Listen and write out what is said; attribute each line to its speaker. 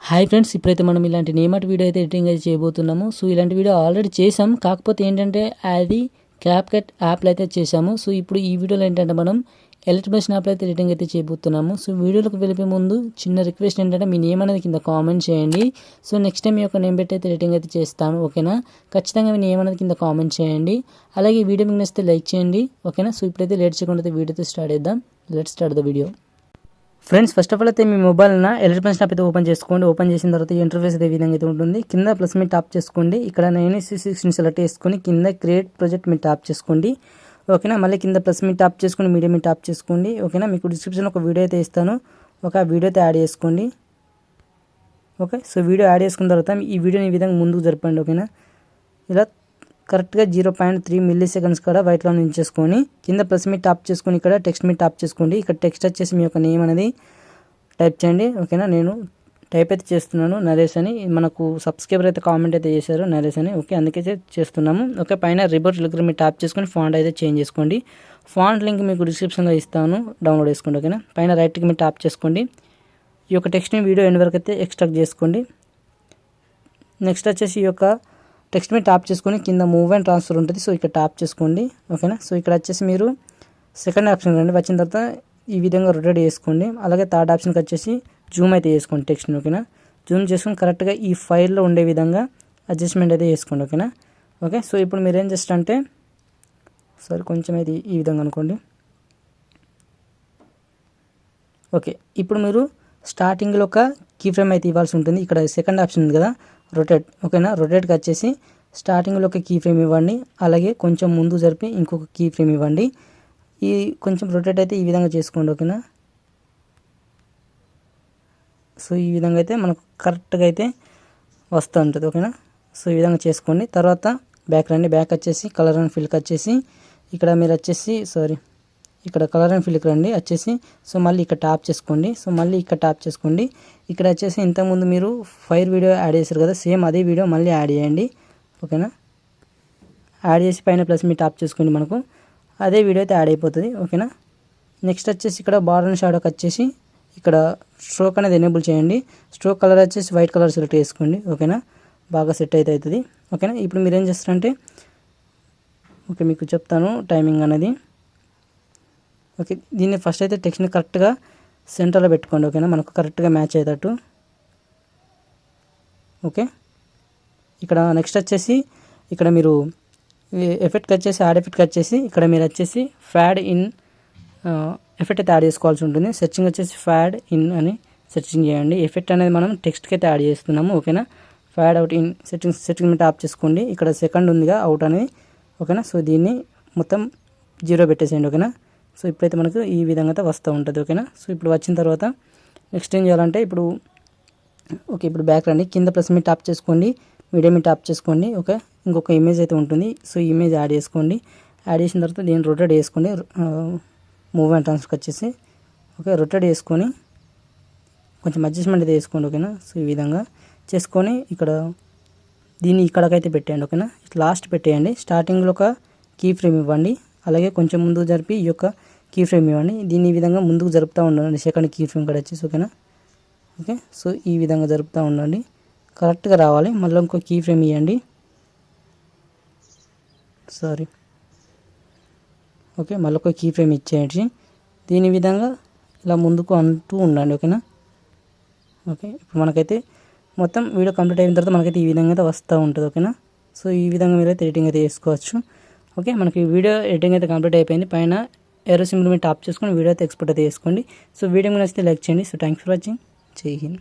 Speaker 1: Hi friends, ఇప్పుడైతే మనం ఇలాంటి నేమట్ వీడియో అయితే ఎడిటింగ్ అయితే చేయబోతున్నాము. సో ఇలాంటి వీడియో ఆల్రెడీ చేసాం, కాకపోతే ఏంటంటే అది క్యాప్కట్ యాప్లో అయితే చేసాము. సో ఇప్పుడు ఈ వీడియోలో ఏంటంటే మనం ఎలక్ట్రోమేషన్ యాప్లో అయితే ఎడిటింగ్ అయితే చేయబోతున్నాము. సో వీడియోలోకి వెళ్ళిపోయే ముందు చిన్న రిక్వెస్ట్ ఏంటంటే మీ నేమ్ అనేది కింద కామెంట్ చేయండి. సో నెక్స్ట్ టైం మీ యొక్క నేమ్ పెట్టి అయితే ఎడిటింగ్ అయితే చేస్తాను, ఓకేనా? ఖచ్చితంగా మీ నేమ్ అనేది కింద కామెంట్ చేయండి. అలాగే ఈ వీడియో మీకు నచ్చితే లైక్ చేయండి, ఓకేనా? సో ఇప్పుడైతే లేట్ చేయకుండా అయితే వీడియో అయితే స్టార్ట్ చేద్దాం. Let's start the video. Friends, first of all అయితే మీ మొబైల్న ఎలక్ట్రోమేషన్ యాప్ అయితే ఓపెన్ చేసుకోండి. ఓపెన్ చేసిన తర్వాత ఈ ఇంటర్ఫేస్ అయితే విధంగా అయితే ఉంటుంది. కింద ప్లస్ మీరు టాప్ చేసుకోండి. ఇక్కడ 9:16 సెలెక్ట్ చేసుకొని కింద క్రియేట్ ప్రాజెక్ట్ మీరు టాప్ చేసుకోండి, ఓకేనా? మళ్ళీ కింద ప్లస్ మీరు టాప్ చేసుకొని మీడియా మీరు టాప్ చేసుకోండి, ఓకేనా? మీకు డిస్క్రిప్షన్లో ఒక వీడియో అయితే ఇస్తాను, ఒక వీడియో అయితే యాడ్ చేసుకోండి, ఓకే? సో వీడియో యాడ్ చేసుకున్న తర్వాత ఈ వీడియోని ఈ విధంగా ముందుకు జరపండి, ఓకేనా? ఇలా కరెక్ట్గా 0.3 మిల్లీ సెకండ్స్ కూడా వైట్లో ఉంచేసుకొని కింద ప్లస్ మీ టాప్ చేసుకొని ఇక్కడ టెక్స్ట్ మీ టాప్ చేసుకోండి. ఇక్కడ టెక్స్ట్ వచ్చేసి మీ యొక్క నేమ్ అనేది టైప్ చేయండి, ఓకేనా? నేను టైప్ అయితే చేస్తున్నాను, నరేష్ అని. మనకు సబ్స్క్రైబర్ అయితే కామెంట్ అయితే చేశారు నరేష్ అని, ఓకే? అందుకే చేస్తున్నాము, ఓకే? పైన రిబోట్ లింక్ మీరు టాప్ చేసుకొని ఫాంట్ అయితే చేంజ్ చేసుకోండి. ఫాంట్ లింక్ మీకు డిస్క్రిప్షన్లో ఇస్తాను, డౌన్లోడ్ చేసుకోండి, ఓకేనా? పైన రైట్కి మీరు టాప్ చేసుకోండి. ఈ యొక్క టెక్స్ట్ని వీడియో ఎండ్ వరకు అయితే ఎక్స్ట్రాక్ట్ చేసుకోండి. నెక్స్ట్ వచ్చేసి ఈ యొక్క టెక్స్ట్ మీద టాప్ చేసుకొని కింద మూవ్ అండ్ ట్రాన్స్ఫర్ ఉంటుంది, సో ఇక్కడ టాప్ చేసుకోండి, ఓకేనా? సో ఇక్కడ వచ్చేసి మీరు సెకండ్ ఆప్షన్ రండి. వచ్చిన తర్వాత ఈ విధంగా రొటేట్ చేసుకోండి. అలాగే థర్డ్ ఆప్షన్కి వచ్చేసి జూమ్ అయితే చేసుకోండి టెక్స్ట్ని, ఓకేనా? జూమ్ చేసుకొని కరెక్ట్గా ఈ ఫైల్లో ఉండే విధంగా అడ్జస్ట్మెంట్ అయితే చేసుకోండి, ఓకేనా? ఓకే, సో ఇప్పుడు మీరు ఏం చేస్తారు అంటే సరే కొంచెం అయితే ఈ విధంగా అనుకోండి, ఓకే? ఇప్పుడు మీరు స్టార్టింగ్లో ఒక కీ ఫ్రేమ్ అయితే ఇవ్వాల్సి ఉంటుంది. ఇక్కడ సెకండ్ ఆప్షన్ ఉంది కదా, రొటేట్, ఓకేనా? రొటేట్కి వచ్చేసి స్టార్టింగ్లో ఒక కీ ఫ్రేమ్ ఇవ్వండి, అలాగే కొంచెం ముందు జరిపి ఇంకొక కీ ఫ్రేమ్ ఇవ్వండి. ఈ కొంచెం రొటేట్ అయితే ఈ విధంగా చేసుకోండి, ఓకేనా? సో ఈ విధంగా అయితే మనకు కరెక్ట్గా అయితే వస్తూ ఉంటుంది, ఓకేనా? సో ఈ విధంగా చేసుకోండి. తర్వాత బ్యాక్ రండి. బ్యాక్ వచ్చేసి కలర్ అండ్ ఫిల్కి వచ్చేసి ఇక్కడ మీరు వచ్చేసి ఇక్కడ కలర్ అండ్ ఫిల్కి రండి వచ్చేసి. సో మళ్ళీ ఇక్కడ టాప్ చేసుకోండి. సో మళ్ళీ ఇక్కడ టాప్ చేసుకోండి. ఇక్కడ వచ్చేసి ఇంతకుముందు మీరు ఫైర్ వీడియో యాడ్ చేశారు కదా, సేమ్ అదే వీడియో మళ్ళీ యాడ్ చేయండి, ఓకేనా? యాడ్ చేసి పైన ప్లస్ మీ టాప్ చేసుకోండి, మనకు అదే వీడియో అయితే యాడ్ అయిపోతుంది, ఓకేనా? నెక్స్ట్ వచ్చేసి ఇక్కడ బార్ అండ్ షాడోకి వచ్చేసి ఇక్కడ స్ట్రోక్ అనేది ఎనేబుల్ చేయండి. స్ట్రోక్ కలర్ వచ్చేసి వైట్ కలర్ సెలెక్ట్ చేసుకోండి, ఓకేనా? బాగా సెట్ అయితే అవుతుంది, ఓకేనా? ఇప్పుడు మీరు ఏం చేస్తారంటే ఓకే మీకు చెప్తాను టైమింగ్ అనేది, ఓకే? దీన్ని ఫస్ట్ అయితే టెక్స్ట్ని కరెక్ట్గా సెంటర్లో పెట్టుకోండి, ఓకేనా? మనకు కరెక్ట్గా మ్యాచ్ అయ్యేటట్టు, ఓకే? ఇక్కడ నెక్స్ట్ వచ్చేసి ఇక్కడ మీరు ఎఫెక్ట్కి వచ్చేసి యాడ్ ఎఫెక్ట్కి వచ్చేసి ఇక్కడ మీరు వచ్చేసి ఫ్యాడ్ ఇన్ ఎఫెక్ట్ అయితే యాడ్ చేసుకోవాల్సి ఉంటుంది. సెర్చింగ్ వచ్చేసి ఫ్యాడ్ ఇన్ అని సెర్చింగ్ చేయండి. ఎఫెక్ట్ అనేది మనం టెక్స్ట్కి అయితే యాడ్ చేస్తున్నాము, ఓకేనా? ఫ్యాడ్ అవుట్ ఇన్ సెట్టింగ్ మీద టాప్ చేసుకోండి. ఇక్కడ సెకండ్ ఉందిగా అవుట్ అనేది, ఓకేనా? సో దీన్ని మొత్తం 0 పెట్టేసేయండి, ఓకేనా? సో ఇప్పుడైతే మనకు ఈ విధంగా అయితే వస్తూ ఉంటుంది, ఓకేనా? సో ఇప్పుడు వచ్చిన తర్వాత నెక్స్ట్ ఏం చేయాలంటే ఇప్పుడు ఓకే ఇప్పుడు బ్యాక్ రండి. కింద ప్లస్ మీద టాప్ చేసుకోండి, మీడియం మీద టాప్ చేసుకోండి, ఓకే? ఇంకొక ఇమేజ్ అయితే ఉంటుంది, సో ఈ ఇమేజ్ యాడ్ చేసుకోండి. యాడ్ చేసిన తర్వాత దీన్ని రొటేట్ చేసుకోండి. మూవ్ అండ్ ట్రాన్స్ఫర్కి వచ్చేసి ఓకే రొటేట్ చేసుకొని కొంచెం అడ్జస్ట్మెంట్ అయితే వేసుకోండి, ఓకేనా? సో ఈ విధంగా చేసుకొని ఇక్కడ దీన్ని ఇక్కడికైతే పెట్టేయండి, ఓకేనా? లాస్ట్ పెట్టేయండి. స్టార్టింగ్లో ఒక కీ ఫ్రేమ్ ఇవ్వండి, అలాగే కొంచెం ముందుకు జరిపి ఈ యొక్క కీ ఫ్రేమ్ ఇవ్వండి. దీన్ని ఈ విధంగా ముందుకు జరుపుతూ ఉండండి. సెకండ్ కీ ఫ్రేమ్ కూడా వచ్చేసి, ఓకేనా? ఓకే, సో ఈ విధంగా జరుపుతూ ఉండండి, కరెక్ట్గా రావాలి. మళ్ళీ ఇంకో కీ ఫ్రేమ్ ఇవ్వండి, సారీ, ఓకే? మళ్ళీ ఒక కీ ఫ్రేమ్ ఇచ్చేయండి. దీని విధంగా ఇలా ముందుకు అంటూ ఉండండి, ఓకేనా? ఓకే, ఇప్పుడు మనకైతే మొత్తం వీడియో కంప్లీట్ అయిన తర్వాత మనకైతే ఈ విధంగా అయితే వస్తూ ఉంటుంది, ఓకేనా? సో ఈ విధంగా మీరైతే ఎడిటింగ్ అయితే చేసుకోవచ్చు, ఓకే? మనకి వీడియో ఎడిటింగ్ అయితే కంప్లీట్ అయిపోయింది. పైన ఏరో సింబల్ మీద టాప్ చేసుకొని వీడియో అయితే ఎక్స్పోర్ట్ అయితే చేసుకోండి. సో వీడియో నచ్చితే లైక్ చేయండి. So thanks for watching. జై హింద్.